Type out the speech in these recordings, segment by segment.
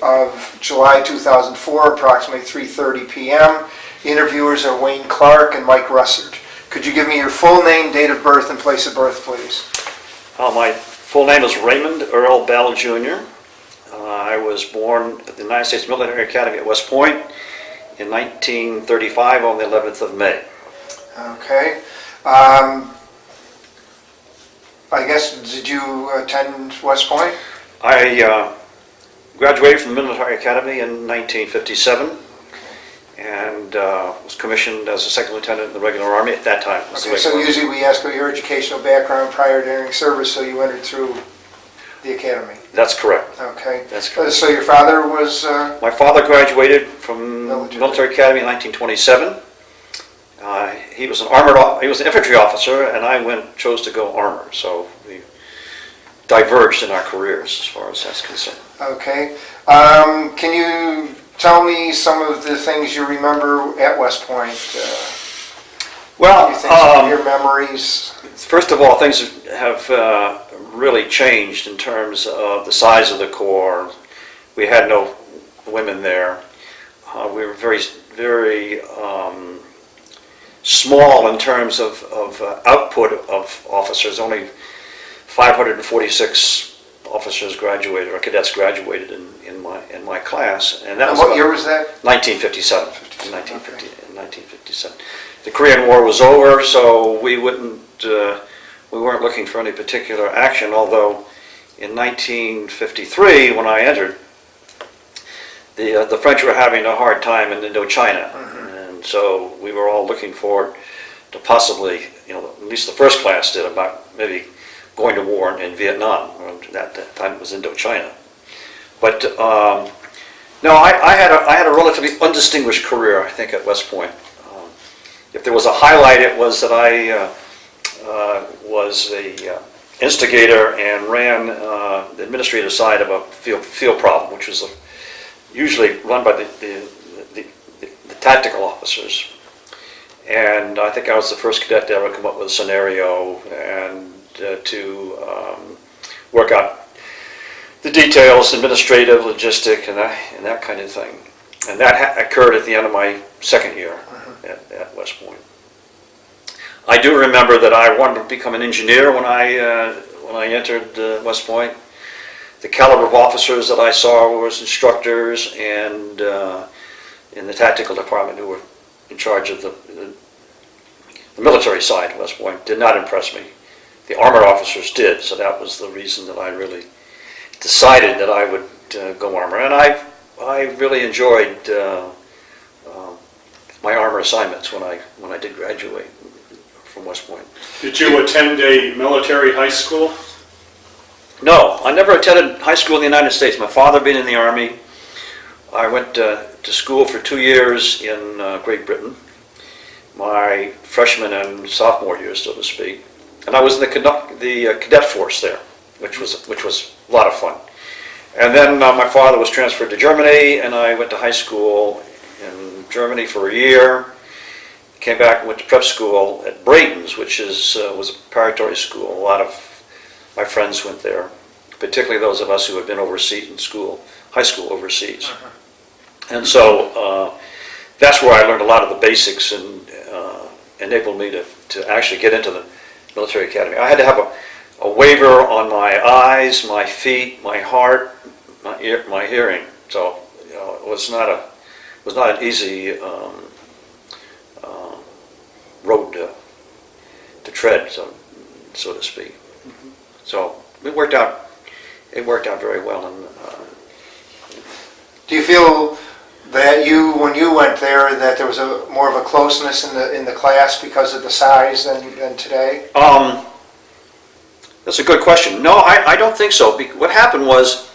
of July 2004, approximately 3:30 p.m. Interviewers are Wayne Clark and Mike Russert. Could you give me your full name, date of birth, and place of birth, please? My full name is Raymond Earl Bell, Jr. I was born at the United States Military Academy at West Point in 1935 on the 11th of May. Okay. I guess, did you attend West Point? I graduated from the Military Academy in 1957 and was commissioned as a second lieutenant in the regular Army at that time. Okay, so usually we ask about your educational background prior to entering service, so you entered through the academy. That's correct. Okay. That's correct. So your father was... My father graduated from Military Academy in 1927. He was an infantry officer, and I chose to go armor. So we diverged in our careers as far as that's concerned. Okay. Can you tell me some of the things you remember at West Point? Well, some of your memories. First of all, things have really changed in terms of the size of the Corps. We had no women there. We were very, very small in terms of output of officers. Only 546 officers graduated, or cadets graduated in my class, and that was what year was that? 1957. 1957. The Korean War was over, so we weren't looking for any particular action. Although in 1953, when I entered, the French were having a hard time in Indochina. And so we were all looking forward to possibly, at least the first class did, about maybe going to war in Vietnam. At that time it was Indochina. But no, I had a relatively undistinguished career, I think, at West Point. If there was a highlight, it was that I was the instigator and ran the administrative side of a field problem, which was usually run by the tactical officers. And I think I was the first cadet to ever come up with a scenario and to work out the details, administrative, logistic, and that kind of thing. And that occurred at the end of my second year at West Point. I do remember that I wanted to become an engineer when I entered West Point. The caliber of officers that I saw was instructors and in the tactical department who were in charge of the military side of West Point did not impress me. The armored officers did, so that was the reason that I really decided that I would go armor. And I really enjoyed my armor assignments when I did graduate from West Point. Did you attend a military high school? No, I never attended high school in the United States. My father being in the Army, I went to school for 2 years in Great Britain, my freshman and sophomore years, so to speak. And I was in the cadet force there, which was a lot of fun. And then my father was transferred to Germany, and I went to high school in Germany for a year. Came back and went to prep school at Brayton's, which was a preparatory school. A lot of my friends went there, particularly those of us who had been overseas in school, high school overseas. And so that's where I learned a lot of the basics and enabled me to actually get into the military academy. I had to have a waiver on my eyes, my feet, my heart, my hearing. So it was not an easy road to tread, so to speak. So it worked out very well. And do you feel that when you went there, that there was more of a closeness in the class because of the size than today? That's a good question. No, I don't think so. What happened was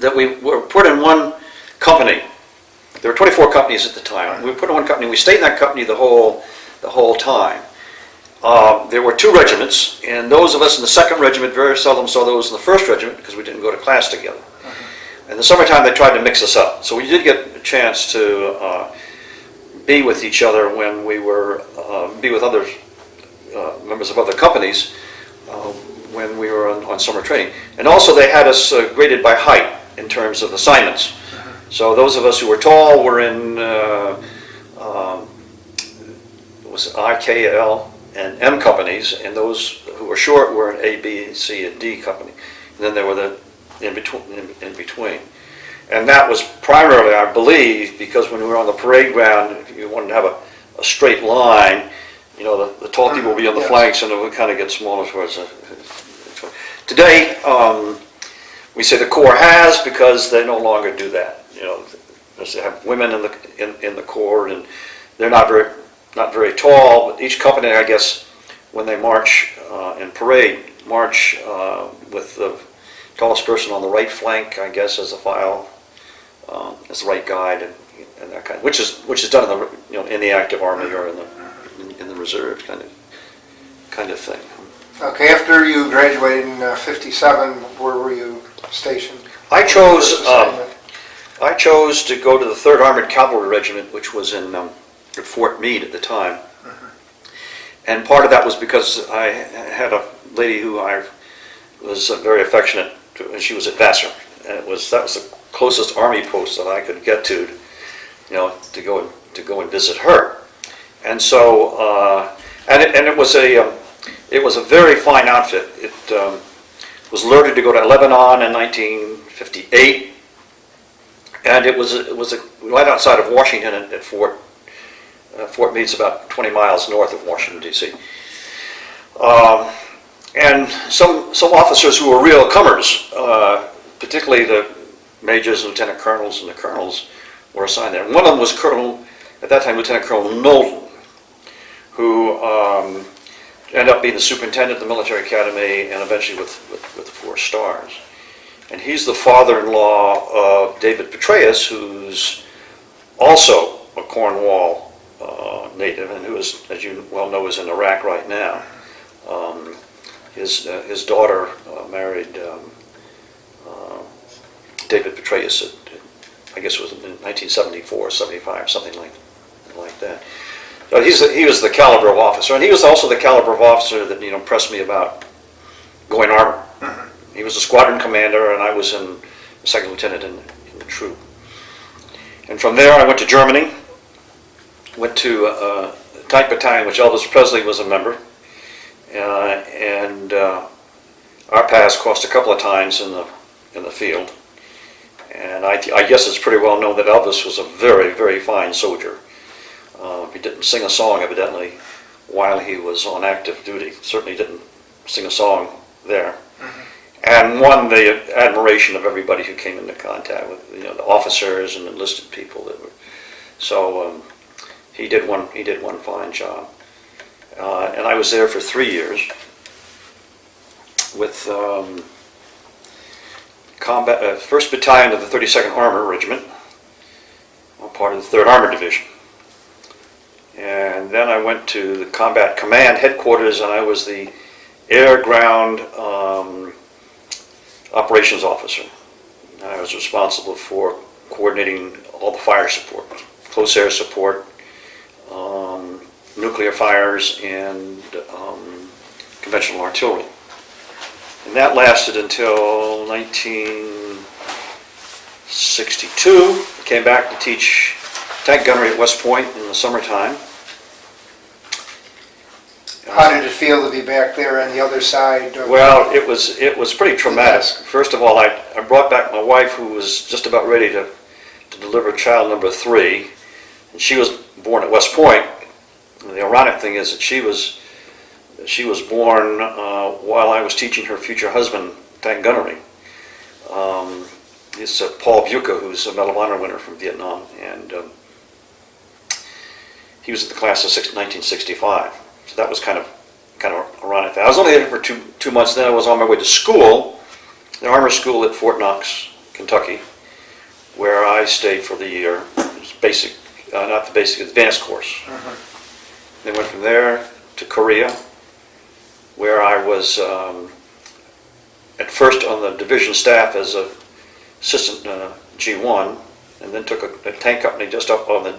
that we were put in one company. There were 24 companies at the time. We were put in one company. We stayed in that company the whole time. There were 2 regiments, and those of us in the 2nd regiment very seldom saw those in the 1st regiment because we didn't go to class together. In the summertime, they tried to mix us up. So we did get a chance to be with each other when we were, be with other members of other companies when we were on summer training. And also they had us graded by height. in terms of assignments. So those of us who were tall were in was IKL and M companies, and those who were short were in A, B, C, and D company. And then there were the in between. And that was primarily, I believe, because when we were on the parade ground, if you wanted to have a straight line, you know, the tall people would be on the flanks, and it would kind of get smaller towards the. Today, we say the Corps has, because they no longer do that. You know, they have women in the Corps, and they're not very tall. But each company, I guess, when they march in parade, march with the tallest person on the right flank, I guess, as a file, as the right guide, and that kind, which is done in the in the active army or in the reserves kind of thing. Okay, after you graduated in 57, where were you stationed? I chose to go to the 3rd Armored Cavalry Regiment, which was in at Fort Meade at the time. And part of that was because I had a lady who I was very affectionate to, and she was at Vassar. And that was the closest army post that I could get to, you know, to go and visit her. And so, and it was a very fine outfit. It was alerted to go to Lebanon in 1958, and it was right outside of Washington at Fort Meade's about 20 miles north of Washington D.C. And some officers who were real comers, particularly the majors, lieutenant colonels, and the colonels, were assigned there. And one of them was at that time, Lieutenant Colonel Knowlton, who ended up being the superintendent of the military academy and eventually with the 4 stars. And he's the father-in-law of David Petraeus, who's also a Cornwall native, and who is, as you well know, is in Iraq right now. His daughter married David Petraeus, I guess it was in 1974, 75, something like that. So he was the caliber of officer, and he was also the caliber of officer that impressed me about going armor. He was a squadron commander, and I was a second lieutenant in the troop. And from there, I went to Germany. Went to a tank battalion, which Elvis Presley was a member, and our paths crossed a couple of times in the field. And I guess it's pretty well known that Elvis was a very, very fine soldier. He didn't sing a song, evidently, while he was on active duty. Certainly didn't sing a song there. And won the admiration of everybody who came into contact with, the officers and enlisted people that were. So he did one fine job. And I was there for 3 years with combat 1st Battalion of the 32nd Armor Regiment, part of the 3rd Armored Division. And then I went to the Combat Command Headquarters, and I was the Air-Ground Operations Officer. I was responsible for coordinating all the fire support, close air support, nuclear fires, and conventional artillery. And that lasted until 1962. I came back to teach tank gunnery at West Point in the summertime. How did it feel to be back there on the other side? Well, it was pretty traumatic. First of all, I brought back my wife, who was just about ready to deliver child number 3, and she was born at West Point. And the ironic thing is that she was born while I was teaching her future husband tank gunnery. It's Paul Buca, who's a Medal of Honor winner from Vietnam, and he was at the class of 1965. So that was kind of ironic. I was only there for two months. Then I was on my way to school, the armor school at Fort Knox, Kentucky, where I stayed for the year. It was basic, not the basic, advanced course. Then went from there to Korea, where I was at first on the division staff as an assistant G1, and then took a tank company just up on the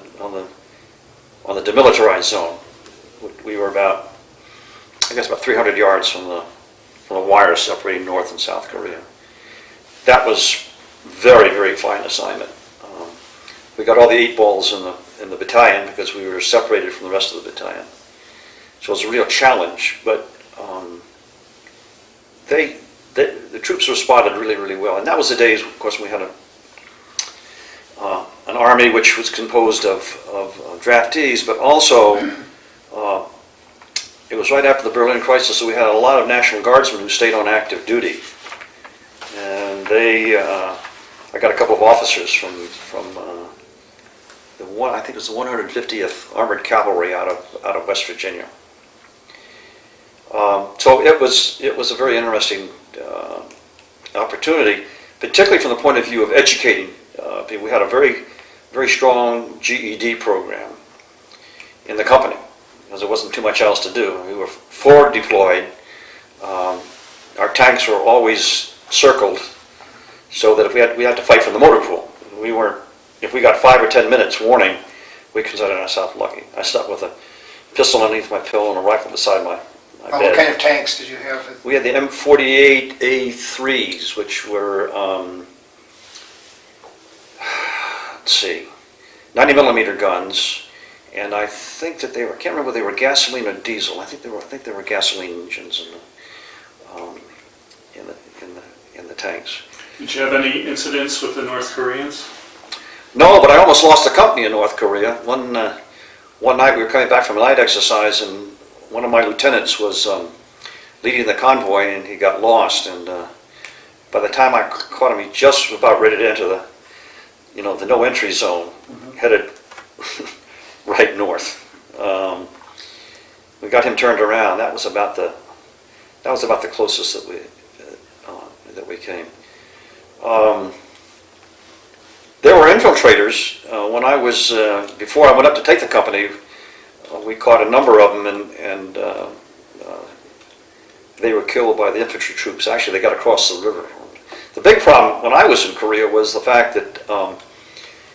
demilitarized zone. We were about 300 yards from the wire separating North and South Korea. That was very, very fine assignment. We got all the 8 balls in the battalion because we were separated from the rest of the battalion. So it was a real challenge, but the troops responded really, really well. And that was the days, of course, when we had an army which was composed of draftees, but also it was right after the Berlin crisis, so we had a lot of National Guardsmen who stayed on active duty. And I got a couple of officers from I think it was the 150th Armored Cavalry out of West Virginia. So it was a very interesting opportunity, particularly from the point of view of educating people. We had a very, very strong GED program in the company because there wasn't too much else to do. We were forward deployed. Our tanks were always circled so that if we had to fight from the motor pool. If we got 5 or 10 minutes warning, we considered ourselves lucky. I slept with a pistol underneath my pillow and a rifle beside my bed. What kind of tanks did you have? We had the M48A3s, which were, let's see, 90 millimeter guns, and I think that I can't remember whether they were gasoline or diesel. I think they were gasoline engines in the tanks. Did you have any incidents with the North Koreans? No, but I almost lost a company in North Korea. One night we were coming back from a night exercise, and one of my lieutenants was leading the convoy, and he got lost. And by the time I caught him, he just was about ready to enter the no entry zone, headed right north. We got him turned around. That was about the closest that we came. There were infiltrators. Before I went up to take the company, we caught a number of them, and they were killed by the infantry troops. Actually, they got across the river. The big problem when I was in Korea was the fact that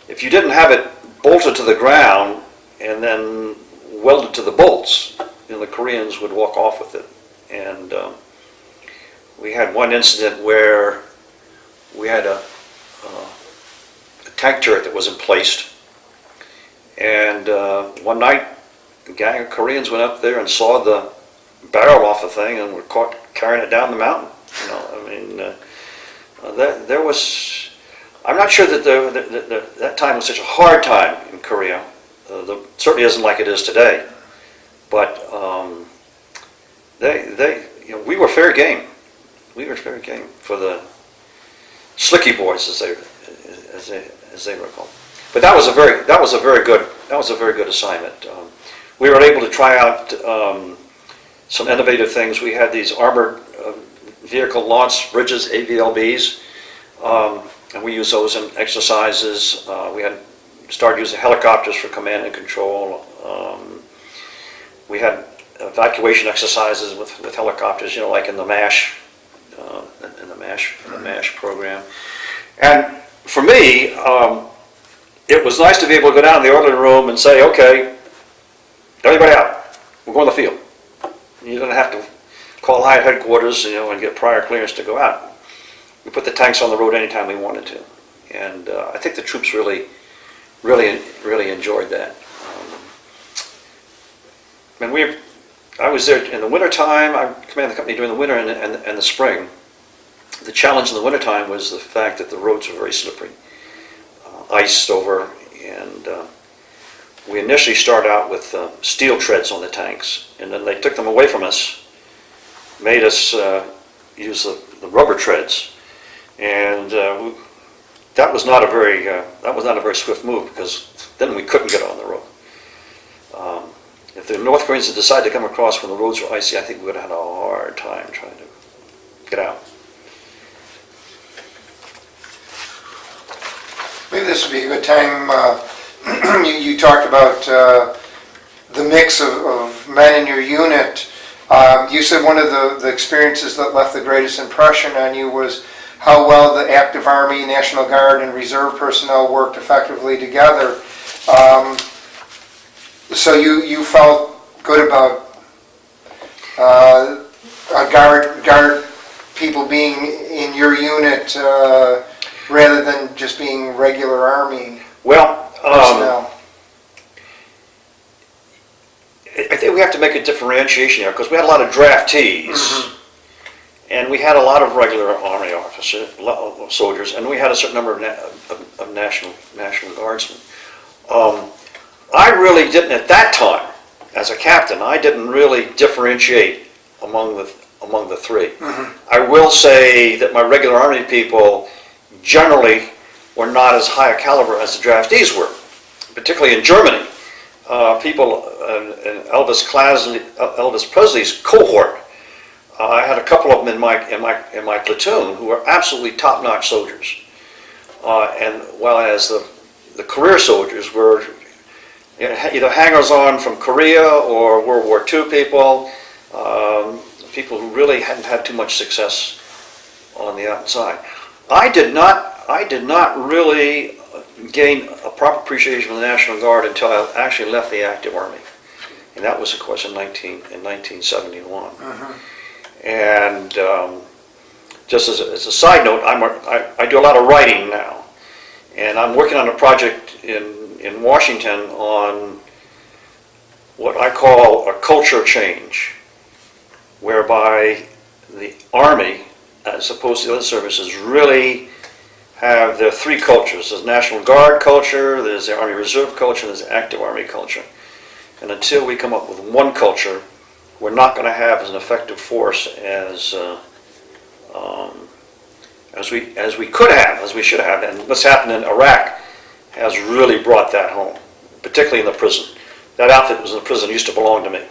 if you didn't have it bolted to the ground and then welded to the bolts, the Koreans would walk off with it. And we had one incident where we had a tank turret that wasn't placed, and one night a gang of Koreans went up there and sawed the barrel off the thing and were caught carrying it down the mountain. There was. I'm not sure that that time was such a hard time in Korea. Certainly isn't like it is today, but we were fair game. We were fair game for the slicky boys, as they were called. But that was a very good assignment. We were able to try out some innovative things. We had these armored vehicle launch bridges, AVLBs, and we used those in exercises. We had started using helicopters for command and control. We had evacuation exercises with helicopters, like in the MASH, in the MASH program. And for me, it was nice to be able to go down to the orderly room and say, okay, everybody out, we're going to the field. You don't have to call high headquarters, and get prior clearance to go out. We put the tanks on the road anytime we wanted to. And I think the troops really enjoyed that. I was there in the wintertime. I commanded the company during the winter and the spring. The challenge in the wintertime was the fact that the roads were very slippery, iced over, and we initially started out with steel treads on the tanks, and then they took them away from us, made us use the rubber treads, and that was not a very swift move, because then we couldn't get on the road. If the North Koreans had decided to come across when the roads were icy, I think we would have had a hard time trying to get out. Maybe this would be a good time. You talked about the mix of men in your unit. You said one of the experiences that left the greatest impression on you was how well the active Army, National Guard, and Reserve personnel worked effectively together. So you felt good about guard people being in your unit rather than just being regular Army Well, personnel? I think we have to make a differentiation here, because we had a lot of draftees, and we had a lot of regular Army officers, soldiers, and we had a certain number of National Guardsmen. I really didn't, at that time, as a captain, I didn't really differentiate among the three. I will say that my regular Army people generally were not as high a caliber as the draftees were, particularly in Germany. People in Elvis Presley's cohort, I had a couple of them in my platoon who were absolutely top-notch soldiers, and while as the career soldiers were either hangers-on from Korea or World War II people, people who really hadn't had too much success on the outside. I did not really gain a proper appreciation for the National Guard until I actually left the active Army, and that was, of course, in 1971. And just as a side note, I do a lot of writing now, and I'm working on a project in Washington on what I call a culture change, whereby the Army, as opposed to the other services, really have their three cultures. There's National Guard culture, there's the Army Reserve culture, there's the active Army culture. And until we come up with one culture, we're not going to have as an effective force as we could have, as we should have. And what's happened in Iraq has really brought that home, particularly in the prison. That outfit was in the prison used to belong to me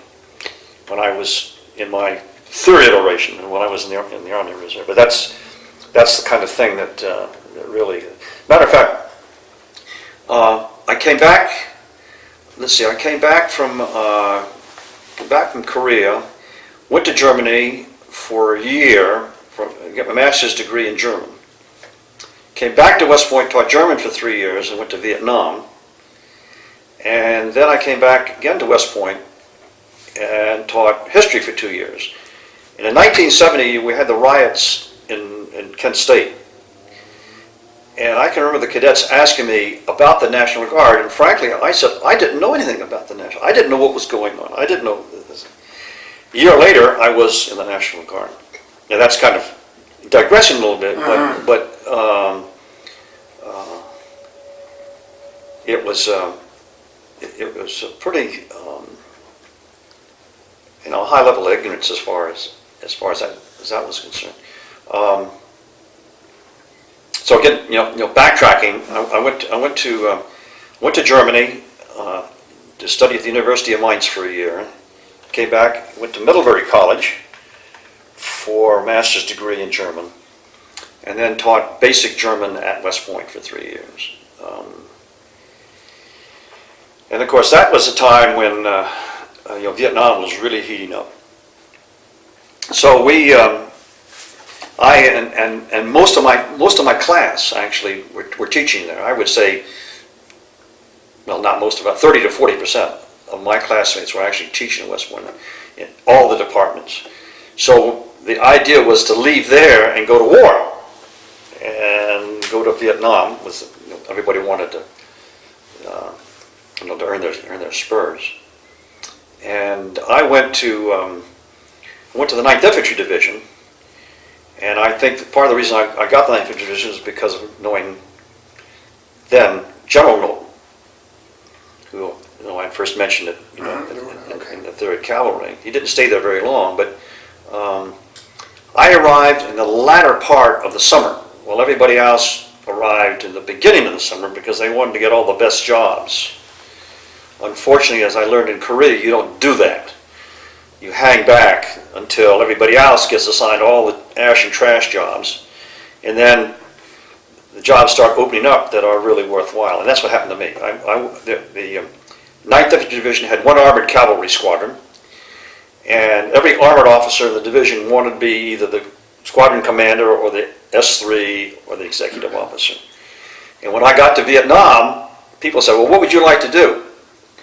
when I was in my third iteration and when I was in the Army Reserve. But that's the kind of thing that really. Matter of fact, I came back. Let's see. I came back from Korea, went to Germany for a year to get my master's degree in German. Came back to West Point, taught German for 3 years, and went to Vietnam. And then I came back again to West Point and taught history for 2 years. And in 1970, we had the riots in Kent State. And I can remember the cadets asking me about the National Guard, and frankly, I said, I didn't know anything about the National Guard. I didn't know what was going on. I didn't know this. A year later, I was in the National Guard. Now that's kind of digressing a little bit, but it was a pretty high level of ignorance as far as that was concerned. So again, backtracking, I went to Germany to study at the University of Mainz for a year. Came back, went to Middlebury College for a master's degree in German, and then taught basic German at West Point for 3 years. And of course, that was a time when Vietnam was really heating up. So we. I and most of my class actually were teaching there. I would say, well, not most, about 30 to 40% of my classmates were actually teaching at West Point in all the departments. So the idea was to leave there and go to war and go to Vietnam. Everybody wanted to earn their spurs. And I went to the 9th Infantry Division. And I think that part of the reason I got the 9th Infantry Division is because of knowing then General Knowlton, who I first mentioned it in the 3rd Cavalry. He didn't stay there very long, but I arrived in the latter part of the summer, while everybody else arrived in the beginning of the summer because they wanted to get all the best jobs. Unfortunately, as I learned in Korea, you don't do that. You hang back until everybody else gets assigned all the ash and trash jobs, and then the jobs start opening up that are really worthwhile. And that's what happened to me. The 9th Infantry Division had one armored cavalry squadron, and every armored officer in the division wanted to be either the squadron commander or the S3 or the executive officer. And when I got to Vietnam, people said, well, what would you like to do? I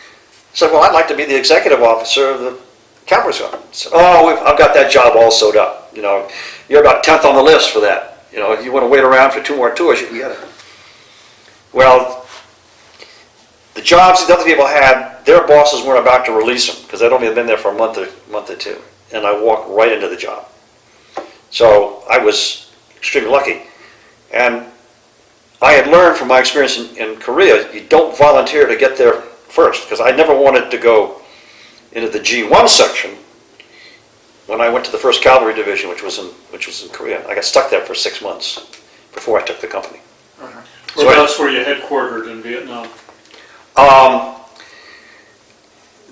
said, well, I'd like to be the executive officer of the cavalry squadron. So, I've got that job all sewed up. You're about 10th on the list for that. You know, if you want to wait around for 2 more tours, you got to. Well, the jobs that other people had, their bosses weren't about to release them because they'd only been there for a month or two. And I walked right into the job. So I was extremely lucky. And I had learned from my experience in Korea, you don't volunteer to get there first, because I never wanted to go into the G1 section when I went to the 1st Cavalry Division, which was in Korea. I got stuck there for 6 months before I took the company. Whereabouts were you headquartered in Vietnam?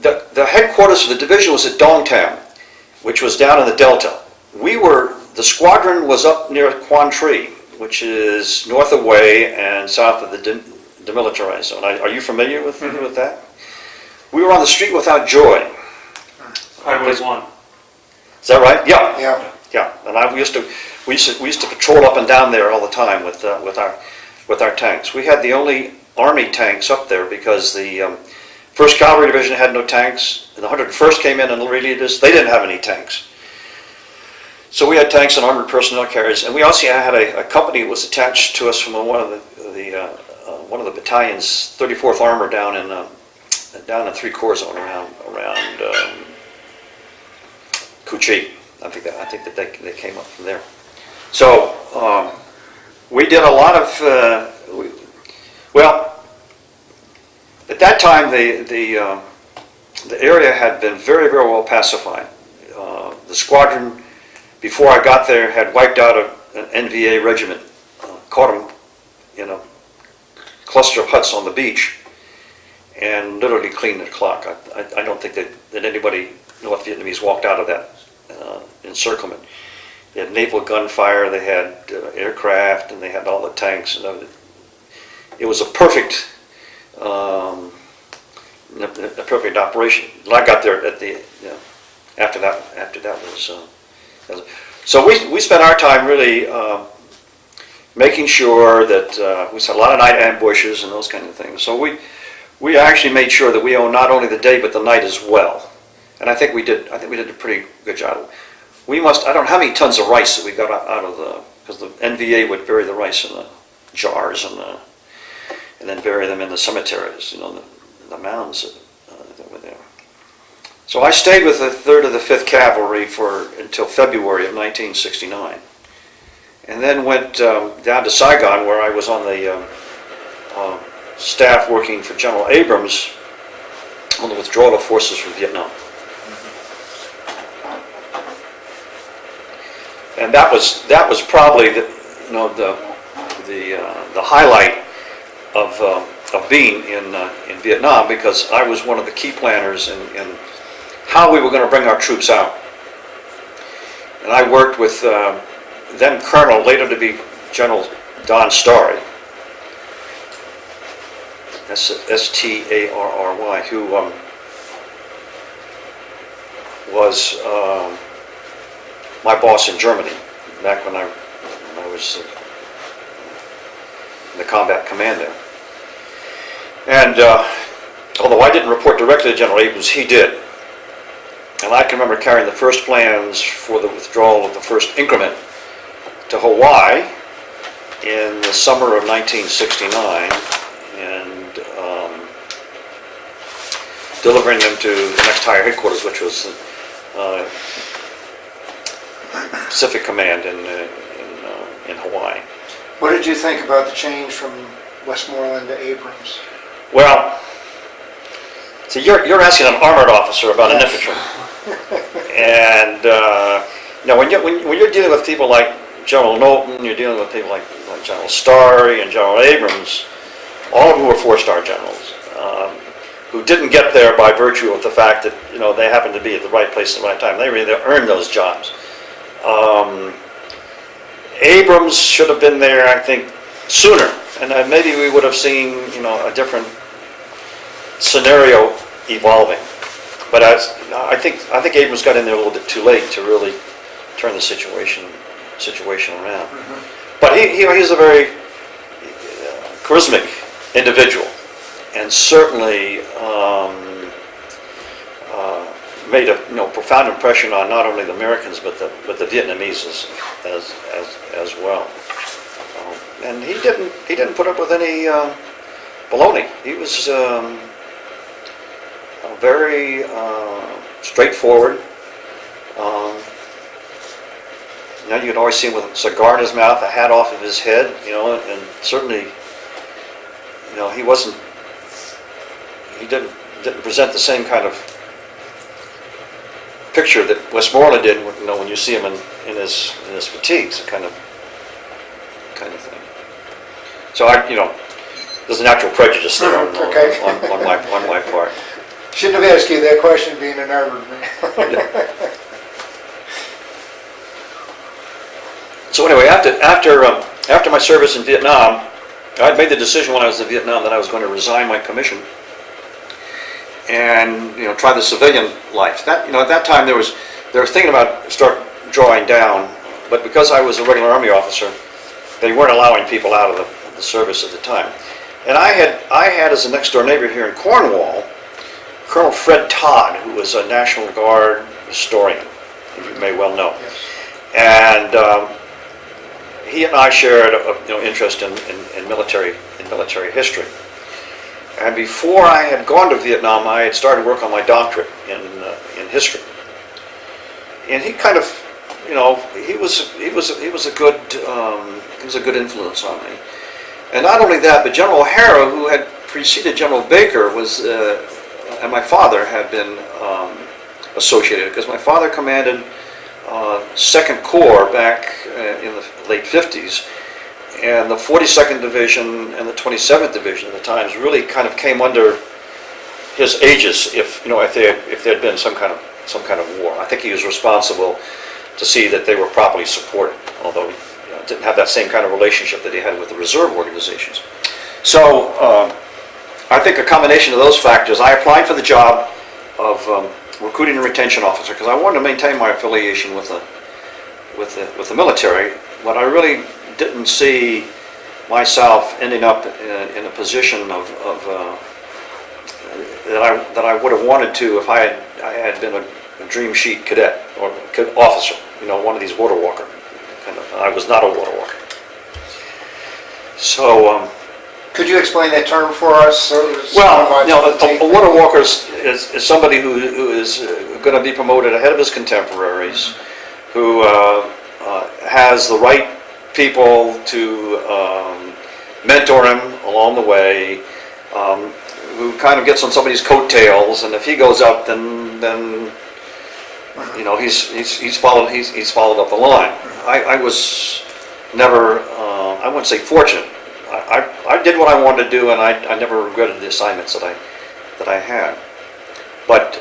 The headquarters for the division was at Dongtan, which was down in the Delta. The squadron was up near Quan Tri, which is north of Hue and south of the demilitarized zone. Are you familiar with that? We were on the street without joy. Highway 1. Is that right? Yeah. Yeah. Yeah. And we used to patrol up and down there all the time with our tanks. We had the only Army tanks up there because the 1st Cavalry Division had no tanks. The 101st came in and relieved us. They didn't have any tanks. So we had tanks and armored personnel carriers, and we also had a company that was attached to us from one of the battalions, 34th Armor down in 3 Corps zone around Cu Chi. I think that they came up from there. So we did a lot of at that time the area had been very, very well pacified. The squadron, before I got there, had wiped out an NVA regiment, caught them in a cluster of huts on the beach, and literally cleaned the clock. I don't think that anybody, North Vietnamese, walked out of that encirclement. They had naval gunfire, they had aircraft, and they had all the tanks. And it was a perfect operation. When I got there after that was. So we spent our time really making sure that we saw a lot of night ambushes and those kind of things. So we actually made sure that we owned not only the day but the night as well. And I think we did a pretty good job. I don't know how many tons of rice that we got out of because the NVA would bury the rice in the jars and then bury them in the cemeteries, the mounds that were there. So I stayed with the 3rd of the 5th Cavalry until February of 1969, and then went down to Saigon, where I was on the staff working for General Abrams on the withdrawal of forces from Vietnam. And that was probably the highlight of being in Vietnam, because I was one of the key planners in how we were going to bring our troops out. And I worked with then Colonel, later to be General Don Starry, Starry, who was my boss in Germany back when I was in the combat command there. And although I didn't report directly to General Abrams, he did. And I can remember carrying the first plans for the withdrawal of the first increment to Hawaii in the summer of 1969, and delivering them to the next higher headquarters, which was Pacific Command in Hawaii. What did you think about the change from Westmoreland to Abrams? Well, see, you're asking an armored officer about an infantryman, and when you're dealing with people like General Knowlton, you're dealing with people like General Starry and General Abrams, all of who were 4-star generals, who didn't get there by virtue of the fact that they happened to be at the right place at the right time. They really earned those jobs. Abrams should have been there, I think, sooner, and maybe we would have seen a different scenario evolving. But I think Abrams got in there a little bit too late to really turn the situation around. Mm-hmm. But he's a very charismatic individual, and certainly made a profound impression on not only the Americans but the Vietnamese as well. And he didn't put up with any baloney. He was very straightforward. You could always see him with a cigar in his mouth, a hat off of his head, and certainly, he didn't present the same kind of picture that Westmoreland did, when you see him in his fatigues, kind of thing. So there's a natural prejudice there on my part. Shouldn't have asked you that question, being an Harvard man. So anyway, after my service in Vietnam, I had made the decision when I was in Vietnam that I was going to resign my commission and try the civilian life. At that time they were thinking about start drawing down, but because I was a regular Army officer, they weren't allowing people out of the service at the time. And I had as a next door neighbor here in Cornwall, Colonel Fred Todd, who was a National Guard historian, you may well know. Yes. And he and I shared interest in military history. And before I had gone to Vietnam, I had started work on my doctorate in history. And he kind of, he was a good influence on me. And not only that, but General O'Hara, who had preceded General Baker, and my father had been associated, because my father commanded 2nd Corps back in the late 50s, and the 42nd Division and the 27th Division at the times really kind of came under his aegis if there had been some kind of war. I think he was responsible to see that they were properly supported, although he didn't have that same kind of relationship that he had with the reserve organizations. So I think a combination of those factors, I applied for the job of recruiting and retention officer because I wanted to maintain my affiliation with the military, but I really didn't see myself ending up in a position of that I would have wanted to if I had been a dream sheet cadet or officer, one of these water walker kind of. I was not a water walker. So. Could you explain that term for us? A water walker is somebody who is going to be promoted ahead of his contemporaries, who has the right people to mentor him along the way, who kind of gets on somebody's coattails, and if he goes up, then he's followed up the line. I was never, I wouldn't say fortunate. I did what I wanted to do, and I never regretted the assignments that I had. But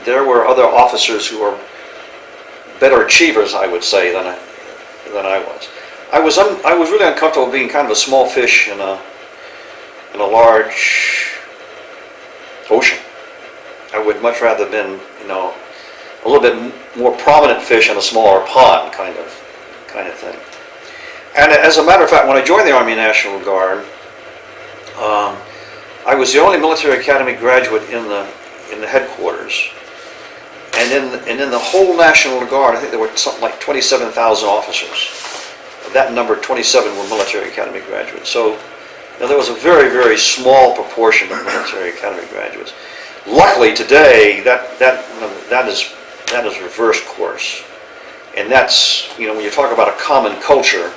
there were other officers who were better achievers, I would say, than I was. I was really uncomfortable being kind of a small fish in a large ocean. I would much rather have been, a little bit more prominent fish in a smaller pond, kind of thing. And as a matter of fact, when I joined the Army National Guard, I was the only military academy graduate in the headquarters, and in the whole National Guard, I think there were something like 27,000 officers. Of that number, 27 were military academy graduates. So there was a very, very small proportion of military academy graduates. Luckily, today that is reverse course, and that's when you talk about a common culture.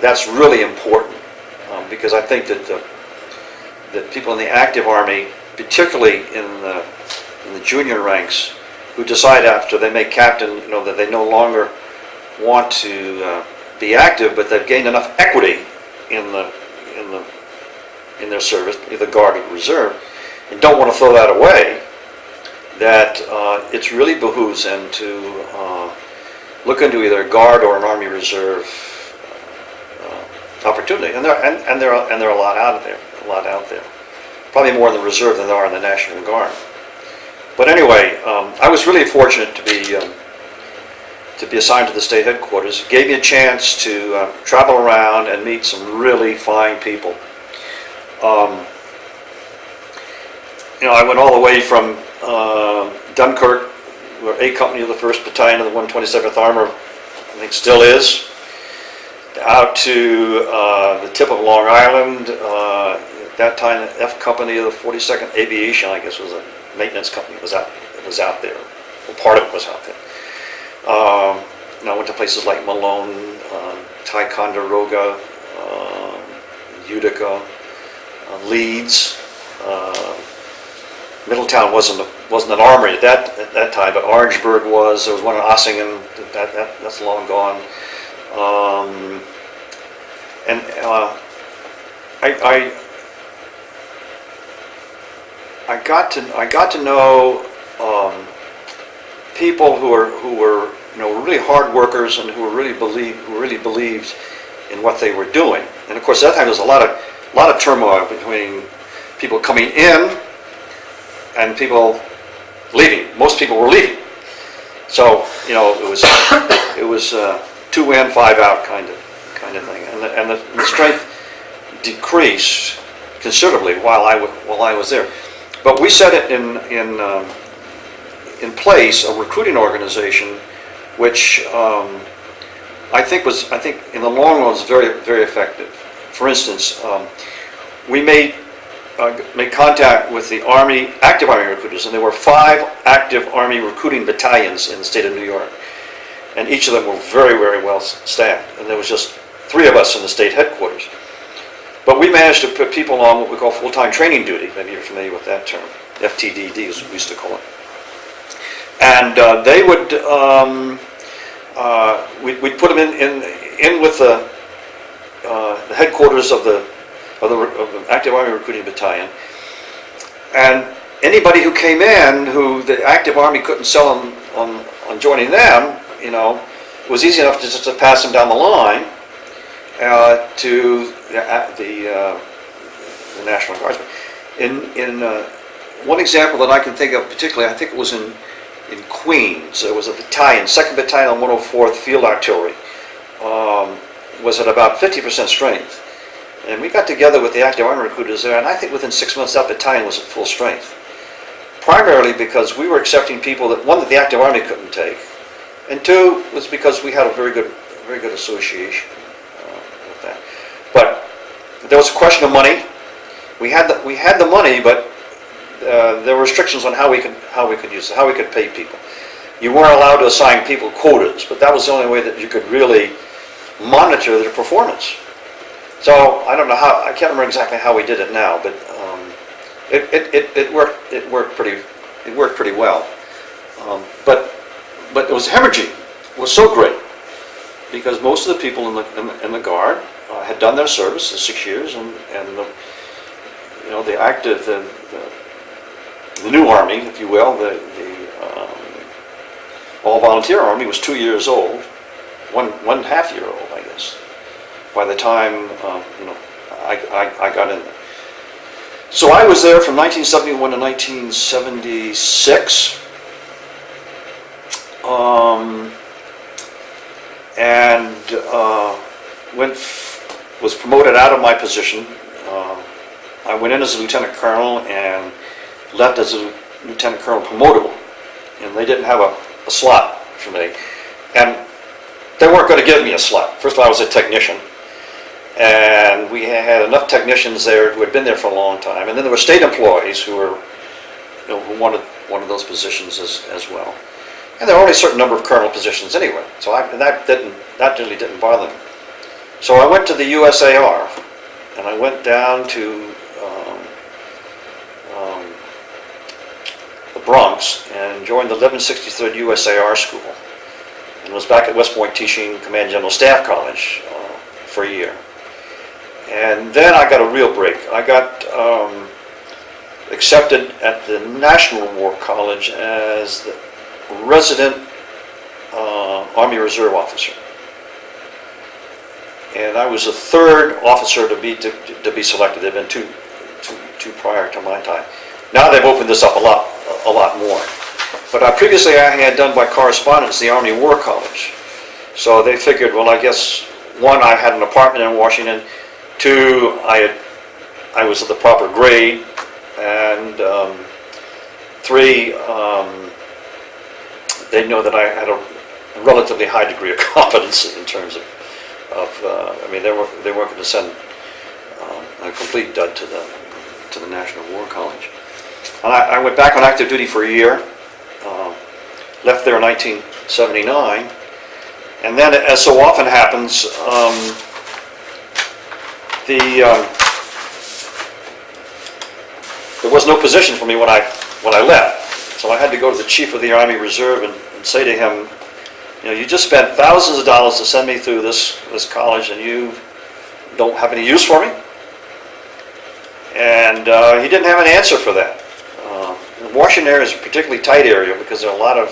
That's really important because I think that people in the active Army, particularly in the junior ranks, who decide after they make captain, that they no longer want to be active, but they've gained enough equity in their service, either Guard or Reserve, and don't want to throw that away. That it really behooves them to look into either a Guard or an Army Reserve opportunity, and there are a lot out there, probably more in the Reserve than there are in the National Guard. But anyway, I was really fortunate to be assigned to the state headquarters. It gave me a chance to travel around and meet some really fine people. I went all the way from Dunkirk were A Company of the 1st Battalion of the 127th Armor, I think still is, out to the tip of Long Island. At that time, F Company of the 42nd Aviation, I guess, was a maintenance company. It was out there. Well, part of it was out there. I went to places like Malone, Ticonderoga, Utica, Leeds. Middletown wasn't an armory at that time, but Orangeburg was. There was one in Ossingen. That's long gone. I got to know people who were really hard workers and who really believed in what they were doing. And of course, at that time there was a lot of turmoil between people coming in and people leaving. Most people were leaving. So it was 2 in, 5 out kind of thing, and the strength decreased considerably while I was there. But we set it in place a recruiting organization, which I think in the long run was very, very effective. For instance, we made contact with the active Army recruiters, and there were 5 active Army recruiting battalions in the state of New York, and each of them were very, very well staffed, and there was just 3 of us in the state headquarters. But we managed to put people on what we call full-time training duty. Maybe you're familiar with that term. FTDD is what we used to call it. And they would, we'd put them in with the headquarters of the Active Army Recruiting Battalion. And anybody who came in who the Active Army couldn't sell them on joining them, it was easy enough just to pass them down the line to the National Guardsmen. In one example that I can think of particularly, I think it was in Queens. There was a battalion, 2nd Battalion, 104th Field Artillery, was at about 50% strength. And we got together with the active army recruiters there, and I think within 6 months that battalion was at full strength. Primarily because we were accepting people that, one, that the active army couldn't take, and 2, was because we had a very good association with that. But there was a question of money. We had the money, but there were restrictions on how we could use it, how we could pay people. You weren't allowed to assign people quotas, but that was the only way that you could really monitor their performance. So I don't know how, I can't remember exactly how we did it now, but it worked pretty well. But it was hemorrhaging was so great because most of the people in the Guard had done their service, the 6 years, and the active the new Army, if you will, the all-volunteer Army was 2 years old, one half year old, I guess, by the time I got in there. So I was there from 1971 to 1976, and was promoted out of my position. I went in as a lieutenant colonel and left as a lieutenant colonel promotable, and they didn't have a slot for me, and they weren't going to give me a slot. First of all, I was a technician, and we had enough technicians there who had been there for a long time, and then there were state employees who were, who wanted one of those positions as well. And there were only a certain number of colonel positions anyway, so that really didn't bother me. So I went to the USAR, and I went down to the Bronx and joined the 1163rd USAR School, and was back at West Point teaching Command General Staff College for a year. And then I got a real break. I got accepted at the National War College as the resident Army Reserve officer. And I was the third officer to be selected. There had been two prior to my time. Now they've opened this up a lot more. But previously I had done by correspondence the Army War College. So they figured, well, I guess, 1, I had an apartment in Washington, 2, I was at the proper grade, and 3, they know that I had a relatively high degree of competence in terms of I mean, they weren't going to send a complete dud to the National War College. And I went back on active duty for a year, left there in 1979, and then, as so often happens, there was no position for me when I left. So I had to go to the Chief of the Army Reserve and say to him, you know, you just spent thousands of dollars to send me through this college, and you don't have any use for me? And he didn't have an answer for that. The Washington area is a particularly tight area because there are a lot of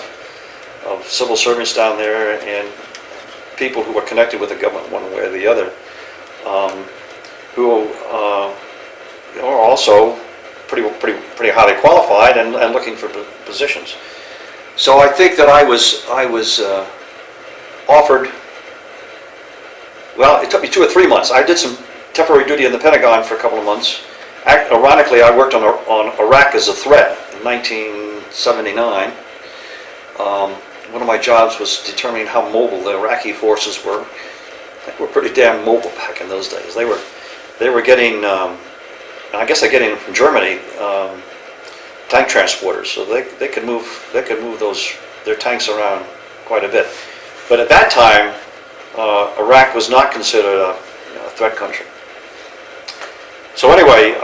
civil servants down there and people who are connected with the government one way or the other, who are also pretty highly qualified and looking for positions. So I think that I was offered. Well, it took me 2 or 3 months. I did some temporary duty in the Pentagon for a couple of months. Ironically, I worked on Iraq as a threat in 1979. One of my jobs was determining how mobile the Iraqi forces were. They were pretty damn mobile back in those days. They were getting, I guess they're getting them from Germany, tank transporters, so they could move their tanks around quite a bit. But at that time, Iraq was not considered a threat country. So anyway,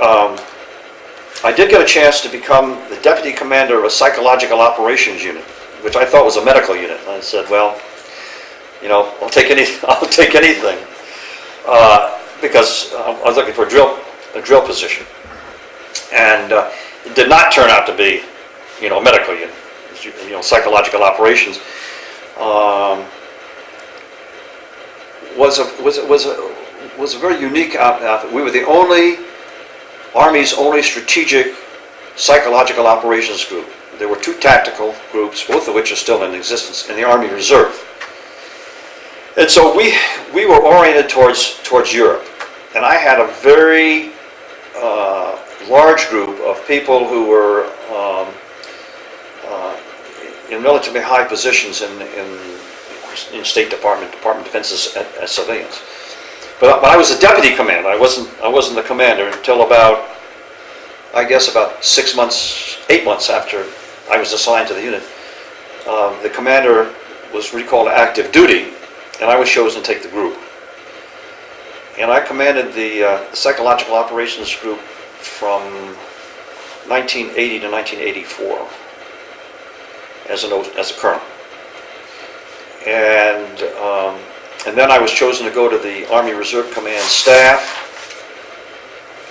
I did get a chance to become the deputy commander of a psychological operations unit, which I thought was a medical unit. And I said, well, you know, I'll take anything, because I was looking for a drill position, and it did not turn out to be, you know, a medical unit. You know, psychological operations was a very unique outfit. We were the Army's only strategic psychological operations group. There were 2 tactical groups, both of which are still in existence, in the Army Reserve. And so we were oriented towards Europe. And I had a very large group of people who were in relatively high positions in State Department of Defense as civilians. But I was a deputy commander. I wasn't the commander until about 8 months after I was assigned to the unit. The commander was recalled to active duty, and I was chosen to take the group. And I commanded the psychological operations group from 1980 to 1984 as a colonel. And then I was chosen to go to the Army Reserve Command staff,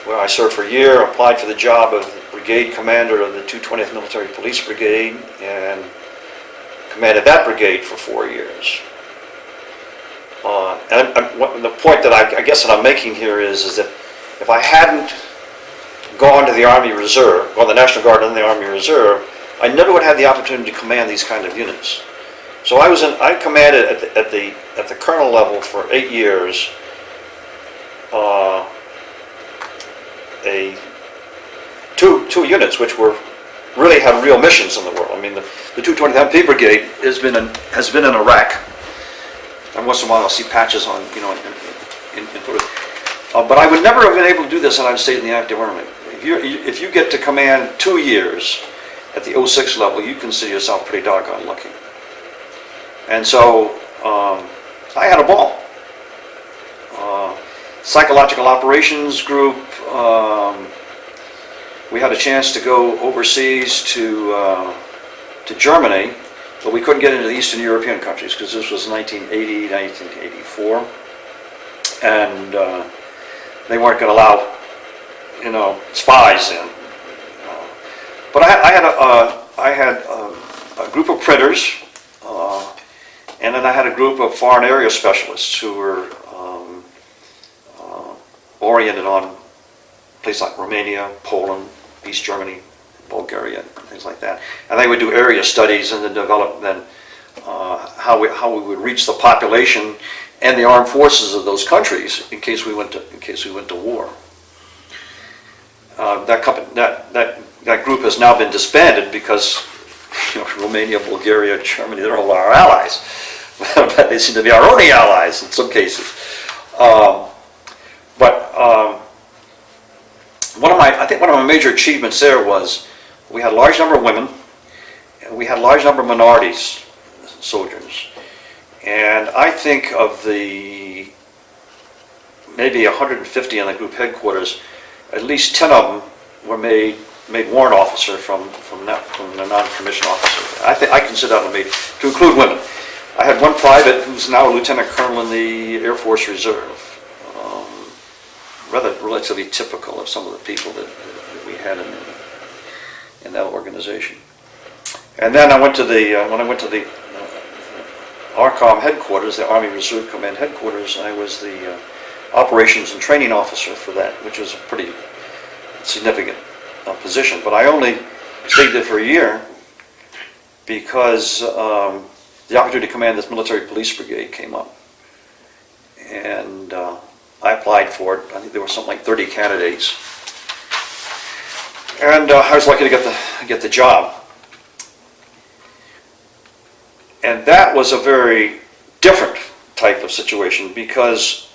where I served for a year, applied for the job of brigade commander of the 220th Military Police Brigade, and commanded that brigade for 4 years. And the point that I guess that I'm making here is that if I hadn't gone to the Army Reserve, or the National Guard and the Army Reserve, I never would have had the opportunity to command these kind of units. So I commanded at the colonel level for 8 years two units which really had real missions in the world. I mean, the 220th MP Brigade has been in Iraq. And once in a while I'll see patches on, you know, in photos. But I would never have been able to do this had I stayed in the active army. If you get to command 2 years at the 06 level, you consider yourself pretty doggone lucky. And so I had a ball. Psychological operations group, we had a chance to go overseas to Germany, but we couldn't get into the Eastern European countries because this was 1980, 1984, and they weren't going to allow, you know, spies in. But I had a group of printers, and then I had a group of foreign area specialists who were oriented on places like Romania, Poland, East Germany, Bulgaria, and things like that. And they would do area studies and then develop how we would reach the population and the armed forces of those countries in case we went to war. That group has now been disbanded because Romania, Bulgaria, Germany, they're all our allies. But they seem to be our only allies in some cases. I think one of my major achievements there was we had a large number of women, and we had a large number of minorities soldiers. And I think of the maybe 150 in the group headquarters, at least 10 of them were made warrant officer from the non-commissioned officer. I consider that to include women. I had one private who's now a lieutenant colonel in the Air Force Reserve. Relatively typical of some of the people that we had in that organization. And then when I went to the ARCOM headquarters, the Army Reserve Command headquarters, I was the operations and training officer for that, which was a pretty significant position. But I only stayed there for a year because the opportunity to command this military police brigade came up. And I applied for it. I think there were something like 30 candidates. And I was lucky to get the job. And that was a very different type of situation because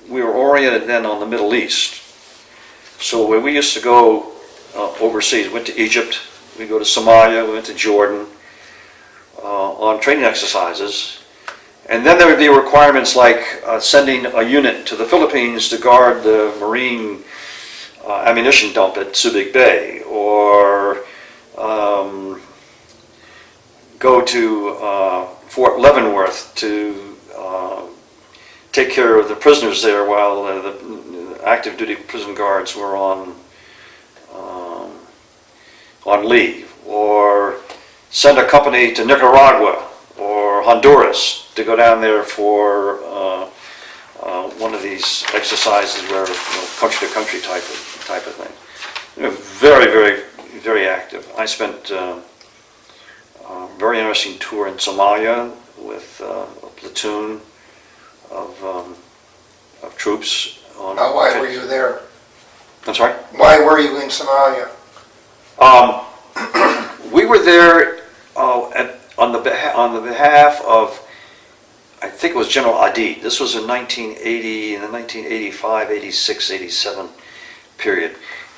we were oriented then on the Middle East. So when we used to go overseas, we went to Egypt, we go to Somalia, we went to Jordan on training exercises. And then there would be requirements like sending a unit to the Philippines to guard the Marine ammunition dump at Subic Bay, or go to Fort Leavenworth to take care of the prisoners there while the active duty prison guards were on leave, or send a company to Nicaragua or Honduras to go down there for one of these exercises where country to country type of thing. Very, very, very active. I spent a very interesting tour in Somalia with a platoon of troops. Why were you there? I'm sorry? Why were you in Somalia? We were there on the behalf of, I think it was General Adid. This was in 1980, in the 1985, 86, 87 period.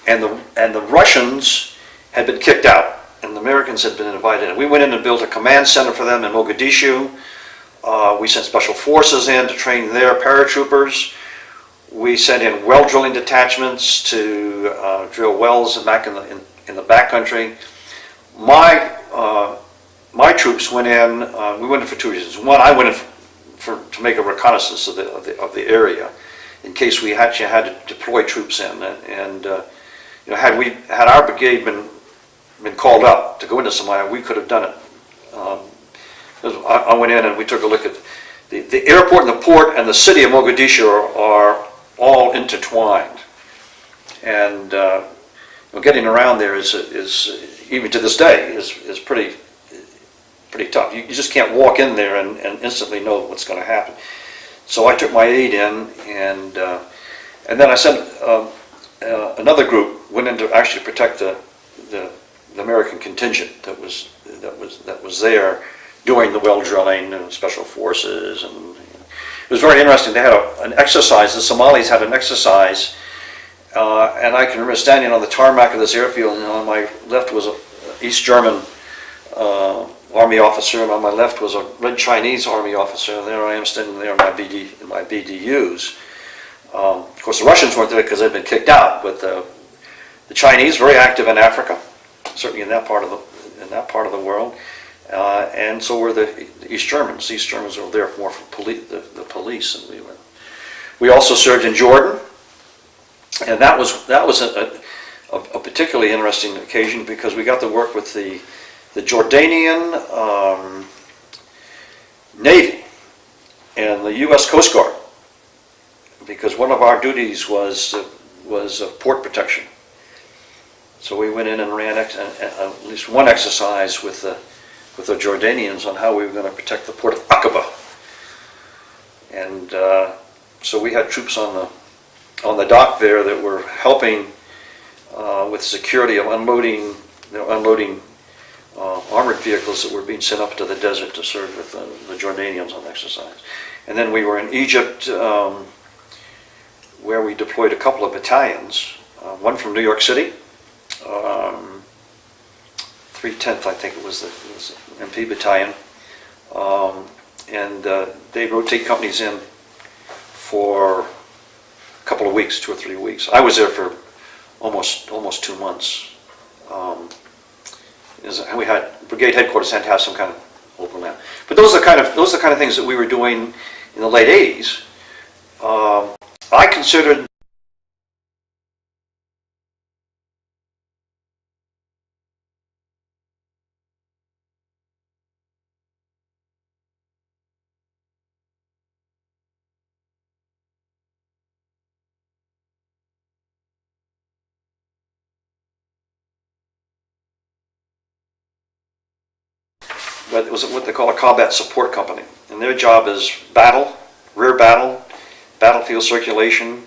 And the Russians had been kicked out, and the Americans had been invited. And we went in and built a command center for them in Mogadishu. We sent special forces in to train their paratroopers. We sent in well drilling detachments to drill wells back in the backcountry. My troops went in. We went in for two reasons. One, I went in to make a reconnaissance of the area, in case we actually had to deploy troops in. And had our brigade been called up to go into Somalia, we could have done it. I went in and we took a look at the airport and the port and the city of Mogadishu are all intertwined, and getting around there is even to this day is pretty tough. You just can't walk in there and instantly know what's going to happen. So I took my aide in, and then I sent another group went in to actually protect the American contingent that was there doing the well drilling and special forces, and it was very interesting. They had an exercise. The Somalis had an exercise, and I can remember standing on the tarmac of this airfield, and on my left was an East German Army officer, and on my left was a Red Chinese Army officer, and there I am standing there in my BDUs. Of course, the Russians weren't there because they'd been kicked out, but the Chinese, very active in Africa, certainly in that part of the world, and so were the East Germans. The East Germans were there more for the police, and we also served in Jordan, and that was a particularly interesting occasion because we got to work with the Jordanian Navy and the U.S. Coast Guard, because one of our duties was port protection. So we went in and ran at least one exercise with the Jordanians on how we were going to protect the port of Aqaba. And so we had troops on the dock there that were helping with security of unloading armored vehicles that were being sent up to the desert to serve with the Jordanians on exercise. And then we were in Egypt, where we deployed a couple of battalions, one from New York City, 310th, I think it was the MP battalion, and they rotate companies in for a couple of weeks, 2 or 3 weeks. I was there for almost 2 months. And we had brigade headquarters had to have some kind of overlap. But those are the kind of things that we were doing in the late 80s. I considered but it was what they call a combat support company, and their job is battle, rear battle, battlefield circulation,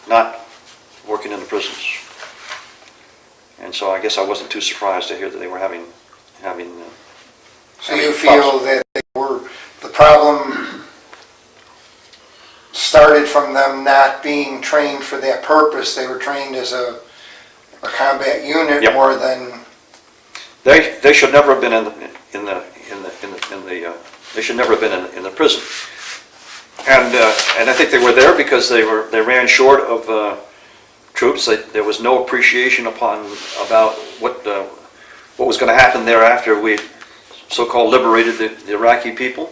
not working in the prisons. And so I guess I wasn't too surprised to hear that they were having. So you feel that the problem started from them not being trained for that purpose. They were trained as a combat unit. Yep. More than they should never have been they should never have been in the prison. And I think they were there because they ran short of troops. There was no appreciation about what was going to happen there after we so-called liberated the Iraqi people.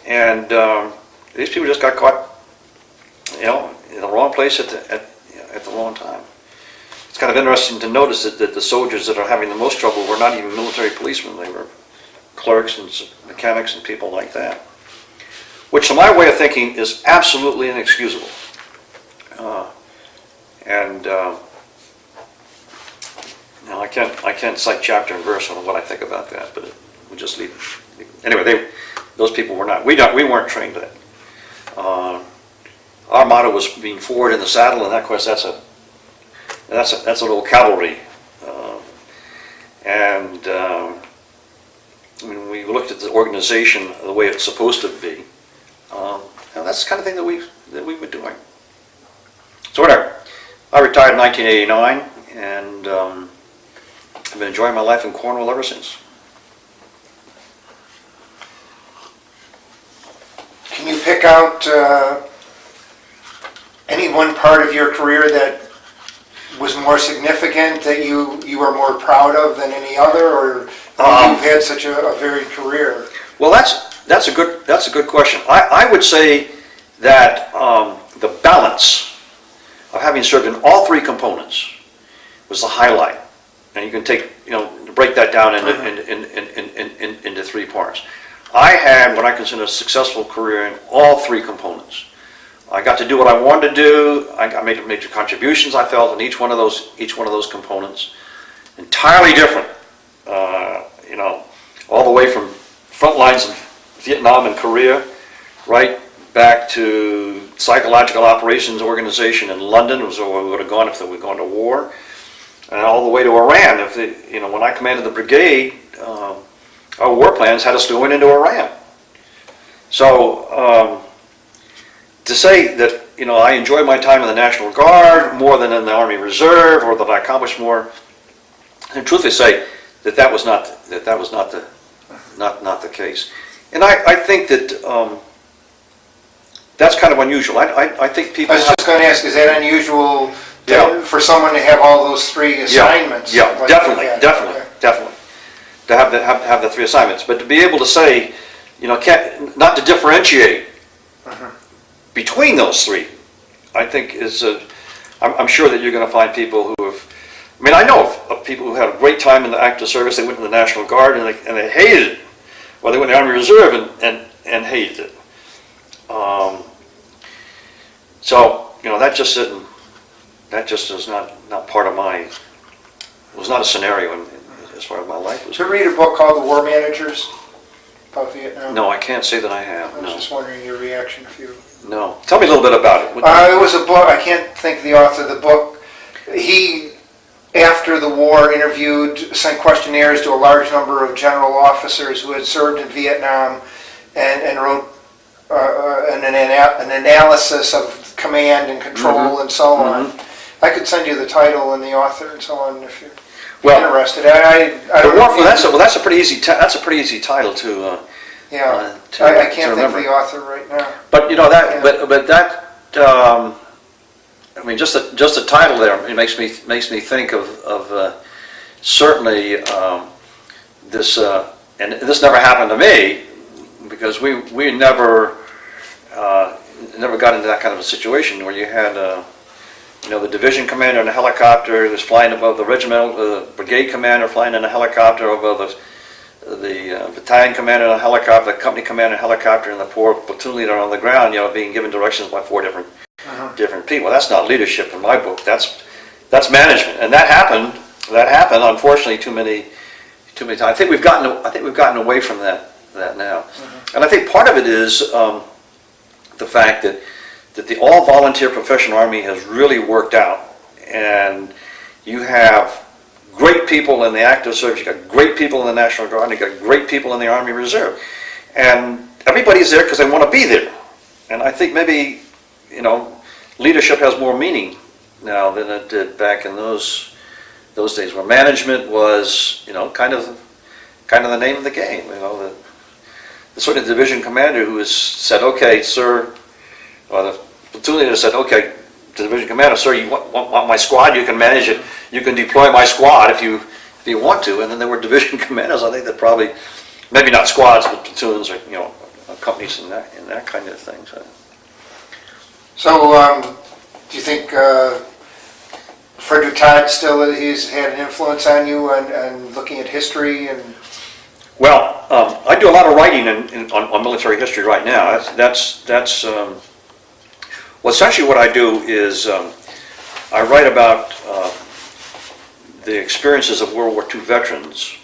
And these people just got caught, in the wrong place at the wrong time. It's kind of interesting to notice that the soldiers that are having the most trouble were not even military policemen. They were clerks and mechanics and people like that, which to my way of thinking is absolutely inexcusable. I can't cite chapter and verse on what I think about that, but we just leave it. Anyway, those people were not. We weren't trained to that. Our motto was being forward in the saddle, and of course that's a little cavalry. When we looked at the organization the way it's supposed to be, that's the kind of thing that we were doing. So whatever. I retired in 1989, and I've been enjoying my life in Cornwall ever since. Can you pick out any one part of your career that was more significant, that you are more proud of than any other, or you've had such a varied career? Well, that's a good question. I would say that the balance of having served in all three components was the highlight, and you can break that down into 3 parts. I had what I consider a successful career in all 3 components. I got to do what I wanted to do. I made major contributions, I felt, in each one of those components. Entirely different, all the way from front lines in Vietnam and Korea, right back to psychological operations organization in London, was where we would have gone if we were going to war, and all the way to Iran. When I commanded the brigade, our war plans had us going into Iran. So to say that I enjoyed my time in the National Guard more than in the Army Reserve, or that I accomplished more, and truthfully say that was not the case. And I think that that's kind of unusual. I think people. I was just going to ask: is that unusual for someone to have all those 3 assignments? Yeah, like definitely. To have the 3 assignments, but to be able to say, not to differentiate between those 3, I think is I'm sure that you're going to find people who have. I know of people who had a great time in the active service. They went in the National Guard and they hated it. Well, they went in the Army Reserve and hated it. So that just is not part of my. It was not a scenario as far as my life was. Did you read a book called The War Managers about Vietnam? No, I can't say that I have. I was just wondering your reaction if you. No, tell me a little bit about it. It was a book. I can't think of the author of the book. He after the war, interviewed, sent questionnaires to a large number of general officers who had served in Vietnam, and wrote an analysis of command and control and so on. I could send you the title and the author and so on if you're interested. I don't know. That's a pretty easy. That's a pretty easy title to. Yeah, to, I to can't think of remember. the author right now. But you know that. Yeah. But that. I mean, just the title there, it makes me think of certainly this, and this never happened to me because we never got into that kind of a situation where you had the division commander in a helicopter was flying above the regimental, the brigade commander flying in a helicopter above the battalion commander in a helicopter, the company commander in a helicopter, and the poor platoon leader on the ground, being given directions by four different people. That's not leadership in my book. That's management, and that happened. Unfortunately, too many times. I think we've gotten away from that now, and I think part of it is the fact that the all-volunteer professional army has really worked out, and you have great people in the active service. You got great people in the National Guard. You got great people in the Army Reserve, and everybody's there because they want to be there. And I think maybe leadership has more meaning now than it did back in those days, where management was kind of the name of the game. The sort of division commander who said, "Okay, sir," or the platoon leader said, "Okay, to the division commander, sir, you want my squad? You can manage it. You can deploy my squad if you want to." And then there were division commanders. I think that probably, maybe not squads, but platoons or companies and that kind of thing. So, do you think Frederick Todd still he's had an influence on you and looking at history and? Well, I do a lot of writing on military history right now. That's well, essentially what I do is I write about the experiences of World War II veterans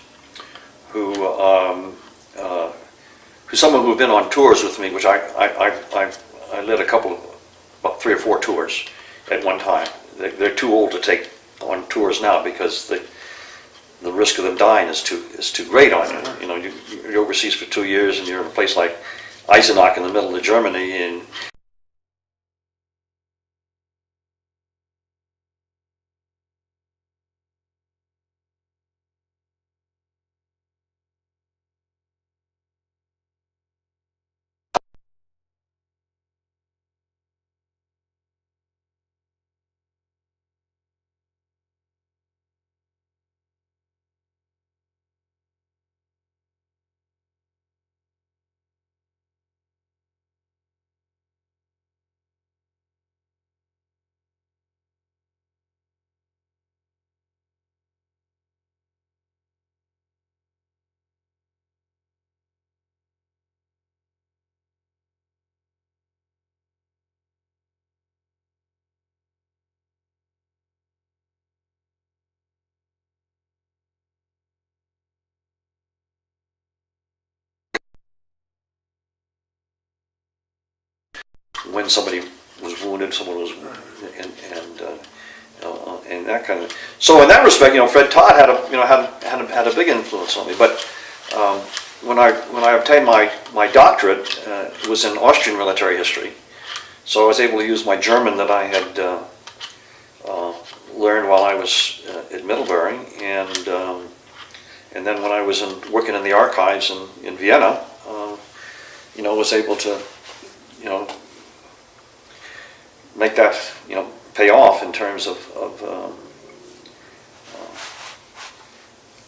who some of who have been on tours with me, which I led a couple, about 3 or 4 tours at one time. They're too old to take on tours now because the risk of them dying is too great on you. You're overseas for 2 years and you're in a place like Eisenach in the middle of Germany, and when somebody was wounded, someone was, and that kind of. So in that respect, Fred Todd had a big influence on me. But when I obtained my doctorate, it was in Austrian military history. So I was able to use my German that I had learned while I was at Middlebury, and then when I was working in the archives in Vienna, was able to make that pay off in terms of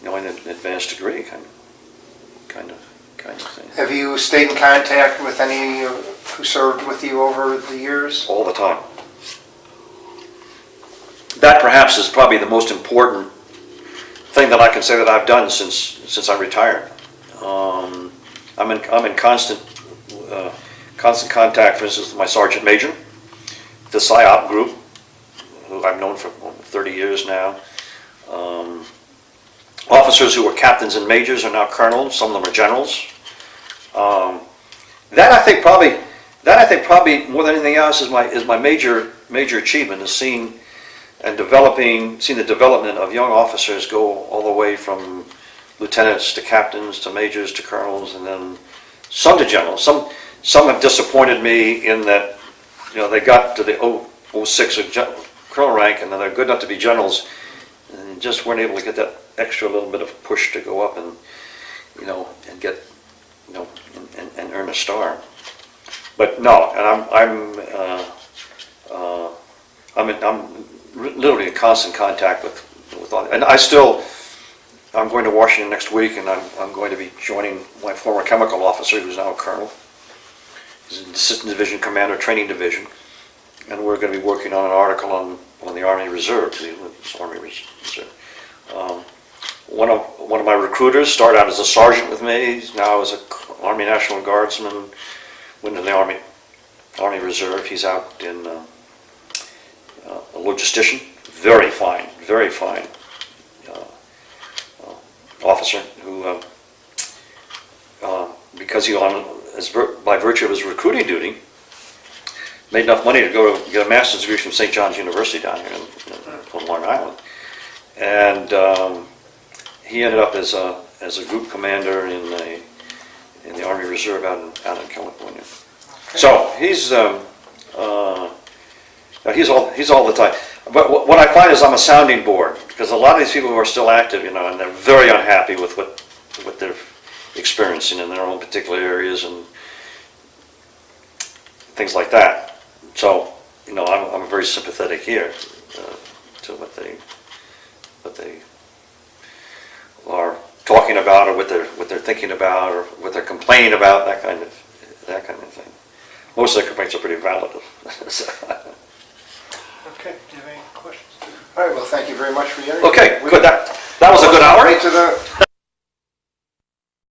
an advanced degree kind of thing. Have you stayed in contact with any who served with you over the years? All the time. That perhaps is probably the most important thing that I can say that I've done since I retired. I'm in constant contact, for instance, with my sergeant major, the PSYOP group, who I've known for 30 years now. Officers who were captains and majors are now colonels. Some of them are generals. That I think probably more than anything else is my major achievement, is seeing seeing the development of young officers go all the way from lieutenants to captains to majors to colonels, and then some to generals. Some have disappointed me in that, they got to the 06 colonel rank, and then they're good enough to be generals, and just weren't able to get that extra little bit of push to go up and, and get, and earn a star. But no, and I'm literally in constant contact with all, and I'm going to Washington next week, and I'm going to be joining my former chemical officer, who's now a colonel. He's an assistant division commander, training division, and we're going to be working on an article on the Army Reserve, the Army Reserve. One of my recruiters started out as a sergeant with me. He's now as an Army National Guardsman, went to the Army Reserve. He's out in a logistician, very fine officer who, because he by virtue of his recruiting duty, made enough money to go to get a master's degree from St. John's University down here on Long Island, and he ended up as a group commander in the Army Reserve out in California. So he's all the time. But what I find is I'm a sounding board, because a lot of these people who are still active, and they're very unhappy with what they're experiencing in their own particular areas and things like that. So, I'm very sympathetic here to what they are talking about, or what they're thinking about, or what they're complaining about, that kind of thing. Most of the complaints are pretty valid. Okay, do you have any questions? All right, well, thank you very much for your... Okay, good. That was a good hour. Right to the